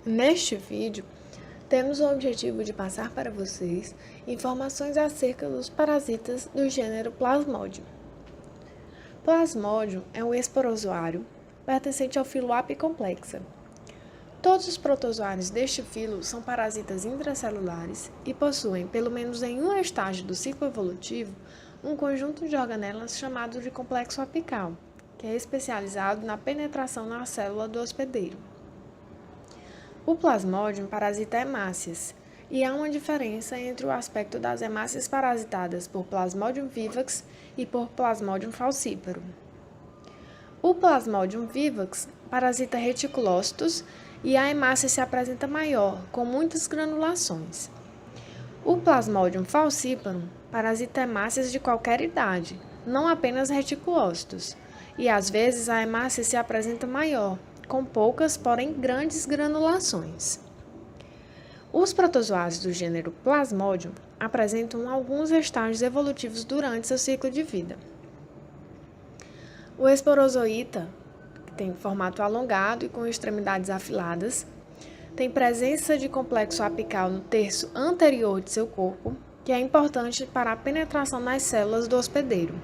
Neste vídeo, temos o objetivo de passar para vocês informações acerca dos parasitas do gênero Plasmodium. Plasmodium é um esporozoário pertencente ao filo Apicomplexa. Todos os protozoários deste filo são parasitas intracelulares e possuem, pelo menos em um estágio do ciclo evolutivo, um conjunto de organelas chamado de complexo apical, que é especializado na penetração na célula do hospedeiro. O Plasmodium parasita hemácias, e há uma diferença entre o aspecto das hemácias parasitadas por Plasmodium vivax e por Plasmodium falciparum. O Plasmodium vivax parasita reticulócitos e a hemácia se apresenta maior, com muitas granulações. O Plasmodium falciparum parasita hemácias de qualquer idade, não apenas reticulócitos, e às vezes a hemácia se apresenta maior, com poucas, porém grandes granulações. Os protozoários do gênero Plasmodium apresentam alguns estágios evolutivos durante seu ciclo de vida. O esporozoíta, que tem formato alongado e com extremidades afiladas, tem presença de complexo apical no terço anterior de seu corpo, que é importante para a penetração nas células do hospedeiro.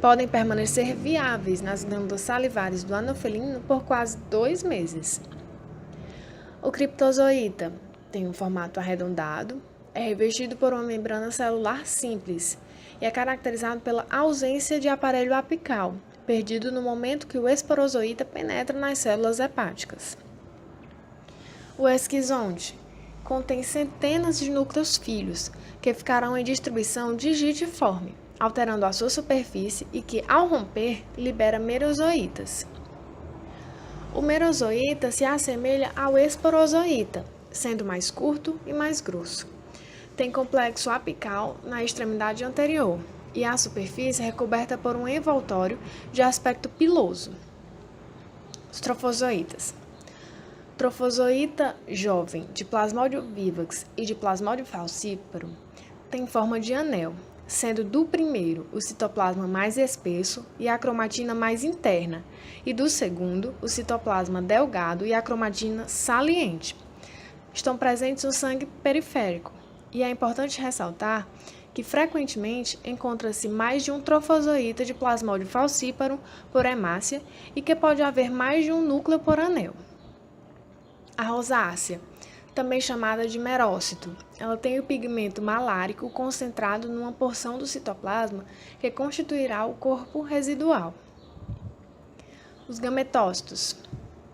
Podem permanecer viáveis nas glândulas salivares do anofelino por quase 2 meses. O criptozoíta tem um formato arredondado, é revestido por uma membrana celular simples e é caracterizado pela ausência de aparelho apical, perdido no momento que o esporozoíta penetra nas células hepáticas. O esquizonte contém centenas de núcleos filhos que ficarão em distribuição digitiforme, alterando a sua superfície e que, ao romper, libera merozoítas. O merozoíta se assemelha ao esporozoíta, sendo mais curto e mais grosso. Tem complexo apical na extremidade anterior e a superfície é recoberta por um envoltório de aspecto piloso. Os trofozoítas. Trofozoíta jovem de Plasmodium vivax e de Plasmodium falciparum tem forma de anel, sendo do primeiro o citoplasma mais espesso e a cromatina mais interna, e do segundo o citoplasma delgado e a cromatina saliente. Estão presentes no sangue periférico, e é importante ressaltar que frequentemente encontra-se mais de um trofozoíta de Plasmodium falciparum por hemácia e que pode haver mais de um núcleo por anel. A rosácea, também chamada de merócito, ela tem o pigmento malárico concentrado numa porção do citoplasma que constituirá o corpo residual. Os gametócitos.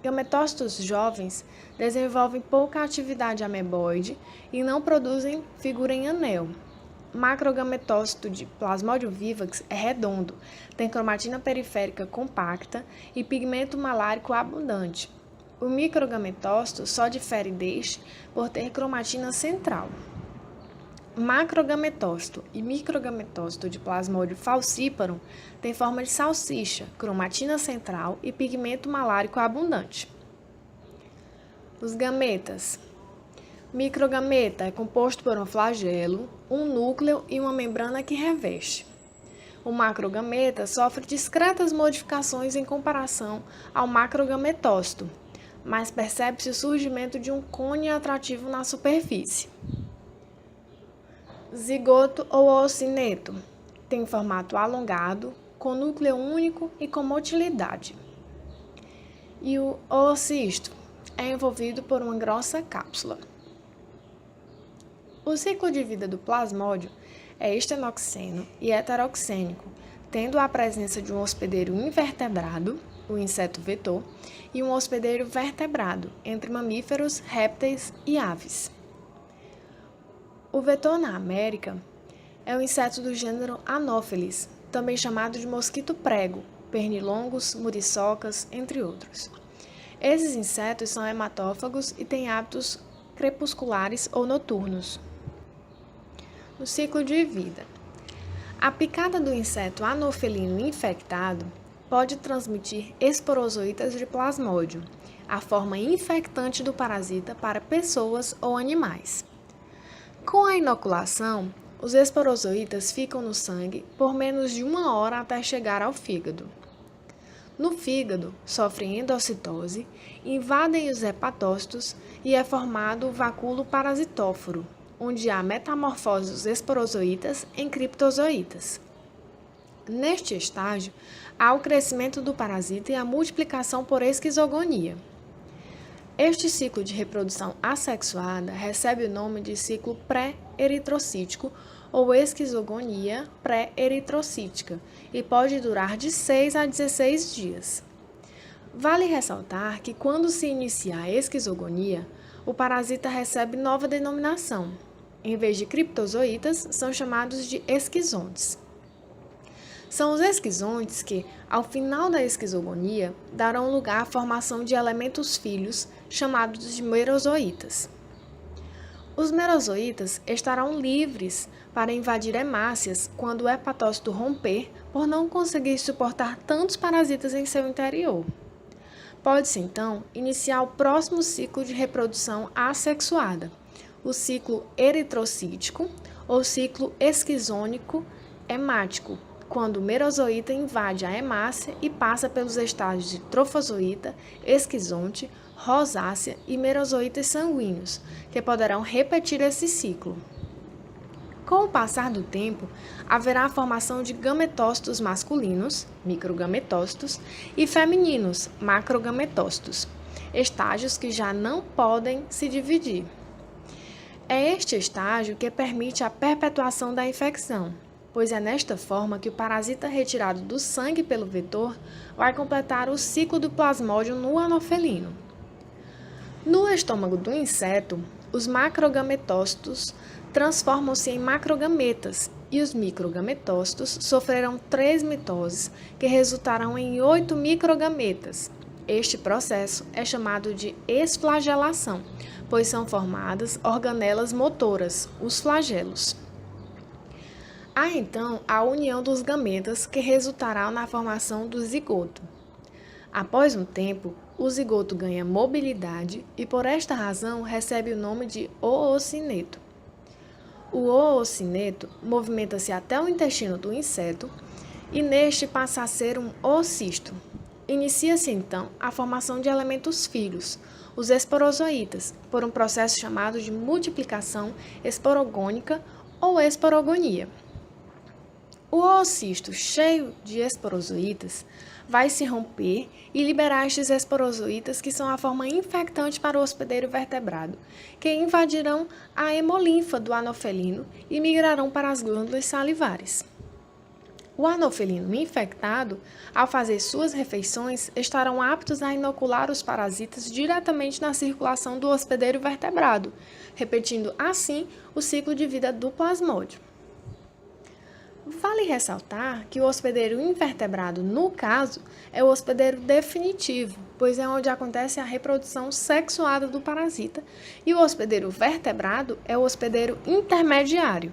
Gametócitos jovens desenvolvem pouca atividade ameboide e não produzem figura em anel. Macrogametócito de Plasmodium vivax é redondo, tem cromatina periférica compacta e pigmento malárico abundante. O microgametócito só difere deste por ter cromatina central. Macrogametócito e microgametócito de Plasmodium falciparum têm forma de salsicha, cromatina central e pigmento malárico abundante. Os gametas. Microgameta é composto por um flagelo, um núcleo e uma membrana que reveste. O macrogameta sofre discretas modificações em comparação ao macrogametócito, mas percebe-se o surgimento de um cone atrativo na superfície. Zigoto ou oocineto tem formato alongado, com núcleo único e com motilidade. E o oocisto é envolvido por uma grossa cápsula. O ciclo de vida do plasmódio é estenoxeno e heteroxênico, tendo a presença de um hospedeiro invertebrado, o inseto vetor, e um hospedeiro vertebrado, entre mamíferos, répteis e aves. O vetor na América é um inseto do gênero Anopheles, também chamado de mosquito prego, pernilongos, muriçocas, entre outros. Esses insetos são hematófagos e têm hábitos crepusculares ou noturnos. No ciclo de vida. A picada do inseto anofelino infectado pode transmitir esporozoítas de Plasmodium, a forma infectante do parasita para pessoas ou animais. Com a inoculação, os esporozoítas ficam no sangue por menos de 1 hora até chegar ao fígado. No fígado, sofrem endocitose, invadem os hepatócitos e é formado o vacúolo parasitóforo, onde há metamorfose dos esporozoítas em criptozoítas. Neste estágio, há o crescimento do parasita e a multiplicação por esquizogonia. Este ciclo de reprodução assexuada recebe o nome de ciclo pré-eritrocítico ou esquizogonia pré-eritrocítica e pode durar de 6 a 16 dias. Vale ressaltar que quando se inicia a esquizogonia, o parasita recebe nova denominação. Em vez de criptozoítas, são chamados de esquizontes. São os esquizontes que, ao final da esquizogonia, darão lugar à formação de elementos filhos, chamados de merozoítas. Os merozoítas estarão livres para invadir hemácias quando o hepatócito romper por não conseguir suportar tantos parasitas em seu interior. Pode-se, então, iniciar o próximo ciclo de reprodução assexuada, o ciclo eritrocítico ou ciclo esquizônico hemático, quando o merozoíta invade a hemácia e passa pelos estágios de trofozoíta, esquizonte, rosácea e merozoítas sanguíneos, que poderão repetir esse ciclo. Com o passar do tempo, haverá a formação de gametócitos masculinos, microgametócitos, e femininos, macrogametócitos, estágios que já não podem se dividir. É este estágio que permite a perpetuação da infecção, pois é nesta forma que o parasita retirado do sangue pelo vetor vai completar o ciclo do plasmódio no anofelino. No estômago do inseto, os macrogametócitos transformam-se em macrogametas e os microgametócitos sofrerão 3 mitoses, que resultarão em 8 microgametas. Este processo é chamado de esflagelação, pois são formadas organelas motoras, os flagelos. Há então a união dos gametas, que resultará na formação do zigoto. Após um tempo, o zigoto ganha mobilidade e, por esta razão, recebe o nome de oocineto. O oocineto movimenta-se até o intestino do inseto e neste passa a ser um oocisto. Inicia-se então a formação de elementos filhos, os esporozoítas, por um processo chamado de multiplicação esporogônica ou esporogonia. O oocisto cheio de esporozoítas vai se romper e liberar estes esporozoítas, que são a forma infectante para o hospedeiro vertebrado, que invadirão a hemolinfa do anofelino e migrarão para as glândulas salivares. O anofelino infectado, ao fazer suas refeições, estarão aptos a inocular os parasitas diretamente na circulação do hospedeiro vertebrado, repetindo assim o ciclo de vida do plasmódio. Vale ressaltar que o hospedeiro invertebrado, no caso, é o hospedeiro definitivo, pois é onde acontece a reprodução sexuada do parasita, e o hospedeiro vertebrado é o hospedeiro intermediário.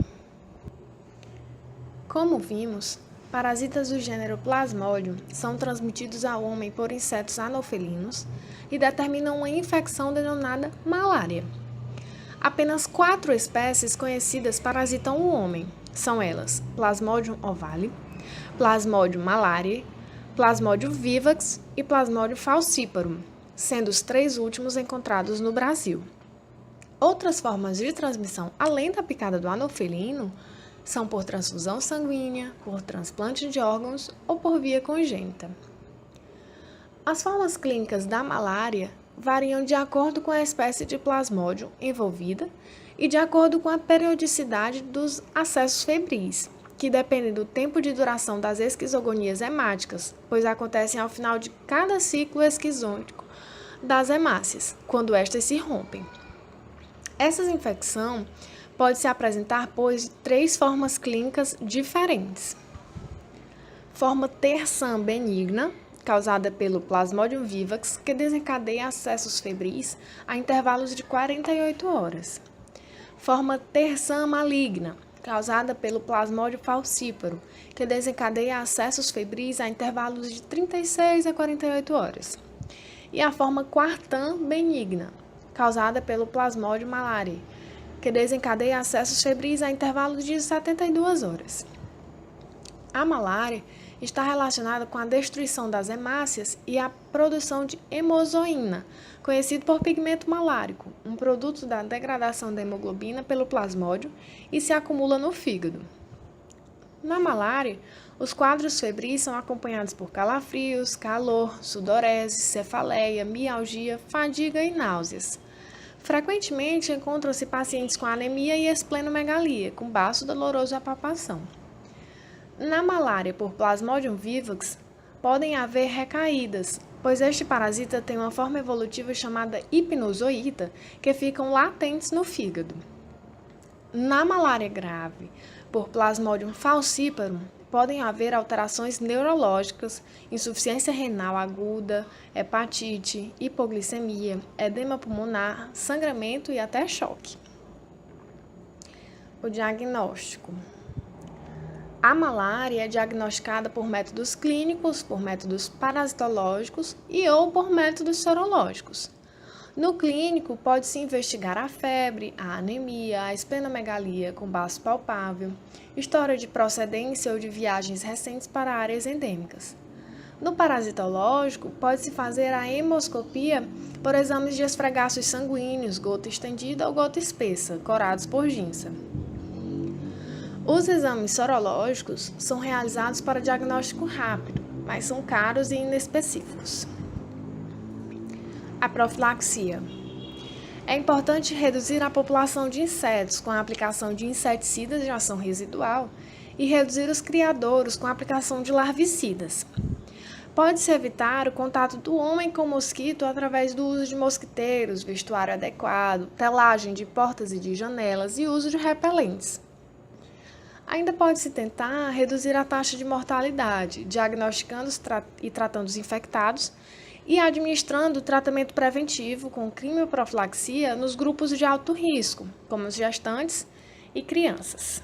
Como vimos, parasitas do gênero Plasmodium são transmitidos ao homem por insetos anofelinos e determinam uma infecção denominada malária. Apenas 4 espécies conhecidas parasitam o homem. São elas Plasmodium ovale, Plasmodium malariae, Plasmodium vivax e Plasmodium falciparum, sendo os 3 últimos encontrados no Brasil. Outras formas de transmissão, além da picada do anofelino, são por transfusão sanguínea, por transplante de órgãos ou por via congênita. As formas clínicas da malária variam de acordo com a espécie de plasmódio envolvida e de acordo com a periodicidade dos acessos febris, que dependem do tempo de duração das esquizogonias hemáticas, pois acontecem ao final de cada ciclo esquizônico das hemácias, quando estas se rompem. Essa infecção pode se apresentar, pois, de 3 formas clínicas diferentes. Forma terçã benigna, causada pelo Plasmodium vivax, que desencadeia acessos febris a intervalos de 48 horas. Forma terçã maligna, causada pelo Plasmodium falciparum, que desencadeia acessos febris a intervalos de 36 a 48 horas. E a forma quartã benigna, causada pelo Plasmodium malariae, que desencadeia acessos febris a intervalos de 72 horas. A malária está relacionada com a destruição das hemácias e a produção de hemozoína, conhecido por pigmento malárico, um produto da degradação da hemoglobina pelo plasmódio e se acumula no fígado. Na malária, os quadros febris são acompanhados por calafrios, calor, sudorese, cefaleia, mialgia, fadiga e náuseas. Frequentemente encontram-se pacientes com anemia e esplenomegalia, com baço doloroso e a palpação. Na malária por Plasmodium vivax, podem haver recaídas, pois este parasita tem uma forma evolutiva chamada hipnozoíta, que ficam latentes no fígado. Na malária grave por Plasmodium falciparum, podem haver alterações neurológicas, insuficiência renal aguda, hepatite, hipoglicemia, edema pulmonar, sangramento e até choque. O diagnóstico. A malária é diagnosticada por métodos clínicos, por métodos parasitológicos e ou por métodos sorológicos. No clínico, pode-se investigar a febre, a anemia, a esplenomegalia com baço palpável, história de procedência ou de viagens recentes para áreas endêmicas. No parasitológico, pode-se fazer a hemoscopia por exames de esfregaços sanguíneos, gota estendida ou gota espessa, corados por Ginsa. Os exames sorológicos são realizados para diagnóstico rápido, mas são caros e inespecíficos. A profilaxia. É importante reduzir a população de insetos com a aplicação de inseticidas de ação residual e reduzir os criadouros com a aplicação de larvicidas. Pode-se evitar o contato do homem com o mosquito através do uso de mosquiteiros, vestuário adequado, telagem de portas e de janelas e uso de repelentes. Ainda pode-se tentar reduzir a taxa de mortalidade, diagnosticando e tratando os infectados e administrando tratamento preventivo com quimioprofilaxia nos grupos de alto risco, como os gestantes e crianças.